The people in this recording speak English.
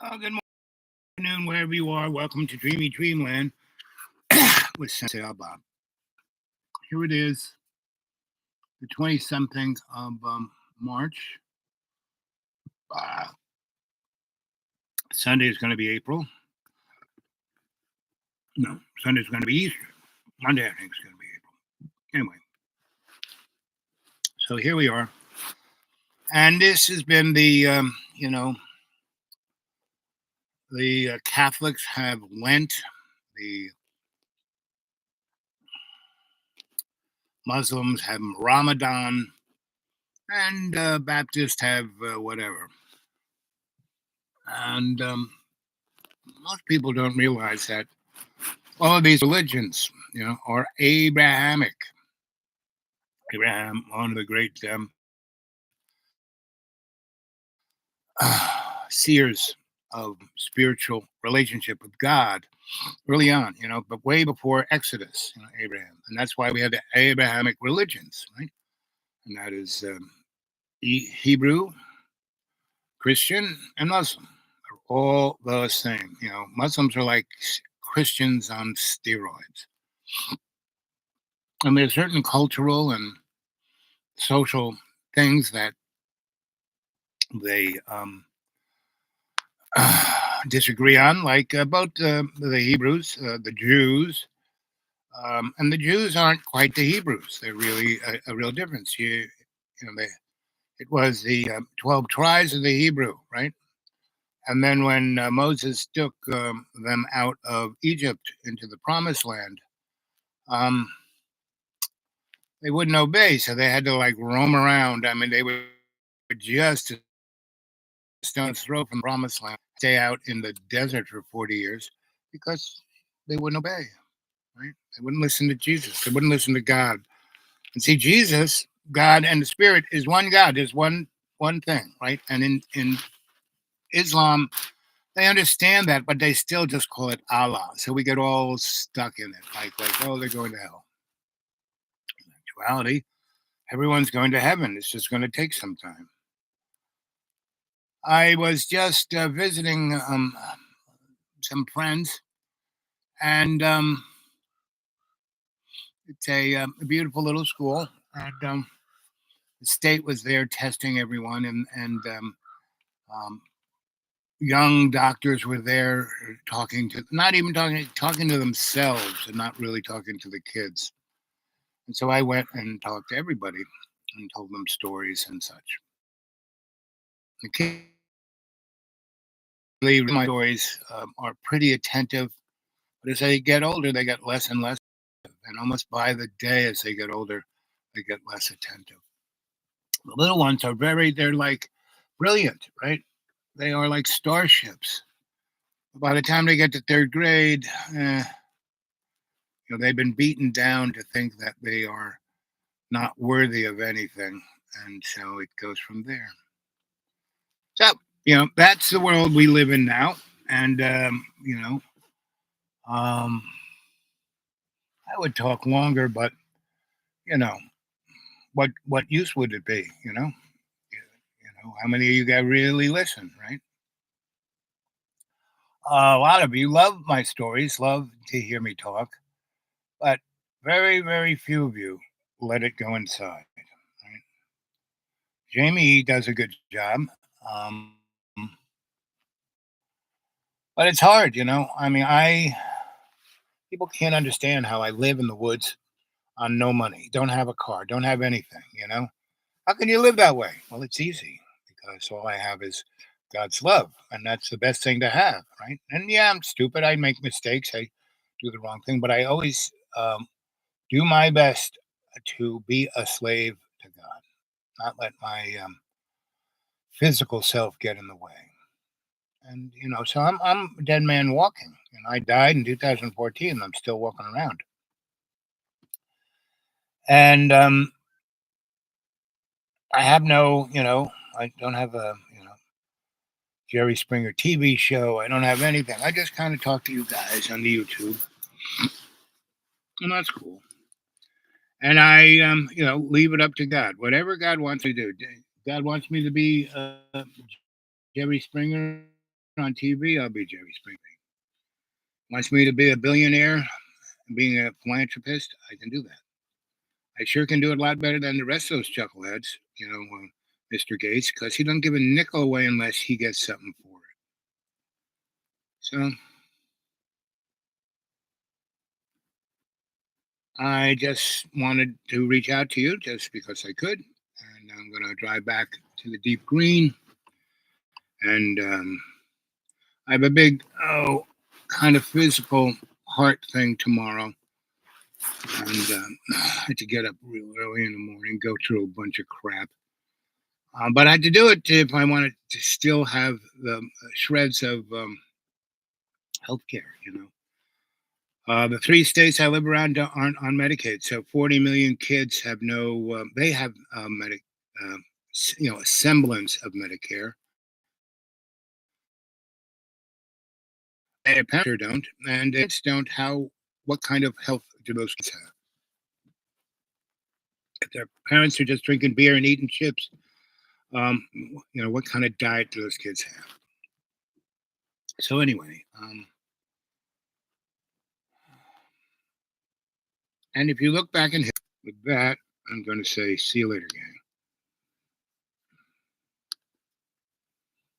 Good afternoon, wherever you are. Welcome to Dreamy Dreamland with Sensei Bob. Here it is, the 20 something of March. Uh, Sunday is going to be April. No, Sunday is going to be Easter. Monday, I think, is going to be April. Anyway, so here we are. And this has been the Catholics have Lent, the Muslims have Ramadan, and Baptists have whatever. And most people don't realize that all of these religions, are Abrahamic. Abraham, one of the great seers of spiritual relationship with God early on, but way before Exodus, Abraham. And that's why we have the Abrahamic religions, right? And that is Hebrew, Christian, and Muslim. They're all the same. Muslims are like Christians on steroids. And there's certain cultural and social things that they disagree on, like about the Hebrews, the Jews, and the Jews aren't quite the Hebrews. They're really a real difference. It was the 12 tribes of the Hebrew, right? And then when Moses took them out of Egypt into the Promised Land, they wouldn't obey, so they had to like roam around. I mean, they were just a stone's throw from the Promised Land, stay out in the desert for 40 years because they wouldn't obey, right? They wouldn't listen to Jesus. They wouldn't listen to God. And see, Jesus, God, and the Spirit is one God. There's one thing, right? And in Islam, they understand that, but they still just call it Allah. So we get all stuck in it, like oh, they're going to hell. In actuality, everyone's going to heaven. It's just going to take some time. I was just visiting some friends, and it's a beautiful little school, and the state was there testing everyone, and young doctors were there talking to, not even talking to themselves, and not really talking to the kids. And so I went and talked to everybody and told them stories and such. The kids, my stories are pretty attentive, but as they get older, they get less and less. And almost by the day as they get older, they get less attentive. The little ones are they're like brilliant, right? They are like starships. By the time they get to third grade, they've been beaten down to think that they are not worthy of anything. And so it goes from there. So, that's the world we live in now. And, I would talk longer, but, you know, what use would it be, how many of you guys really listen, right? A lot of you love my stories, love to hear me talk, but very, very few of you let it go inside. Right? Jamie does a good job, um, but it's hard, I mean, people can't understand how I live in the woods on no money, don't have a car, don't have anything. How can you live that way? Well, it's easy because all I have is God's love, and that's the best thing to have, right? And yeah, I'm stupid. I make mistakes. I do the wrong thing, but I always do my best to be a slave to God, not let my physical self get in the way. And so I'm a dead man walking. And I died in 2014. And I'm still walking around. And I have no, I don't have a, Jerry Springer TV show. I don't have anything. I just kind of talk to you guys on the YouTube, and that's cool. And I, leave it up to God. Whatever God wants me to do. God wants me to be Jerry Springer. on TV, I'll be Jerry Springsteen. Wants me to be a billionaire, being a philanthropist, I can do that. I sure can do it a lot better than the rest of those chuckleheads, Mr. Gates, because he doesn't give a nickel away unless he gets something for it. So I just wanted to reach out to you just because I could. And I'm going to drive back to the deep green. And I have a big, kind of physical heart thing tomorrow. And I had to get up real early in the morning, go through a bunch of crap. But I had to do it if I wanted to still have the shreds of healthcare. The three states I live around aren't on Medicaid, so 40 million kids have no. They have uh, a semblance of Medicare. Their parents don't, and it's don't. How? What kind of health do those kids have? If their parents are just drinking beer and eating chips, um, what kind of diet do those kids have? So anyway, and if you look back in with that, I'm going to say, see you later, gang.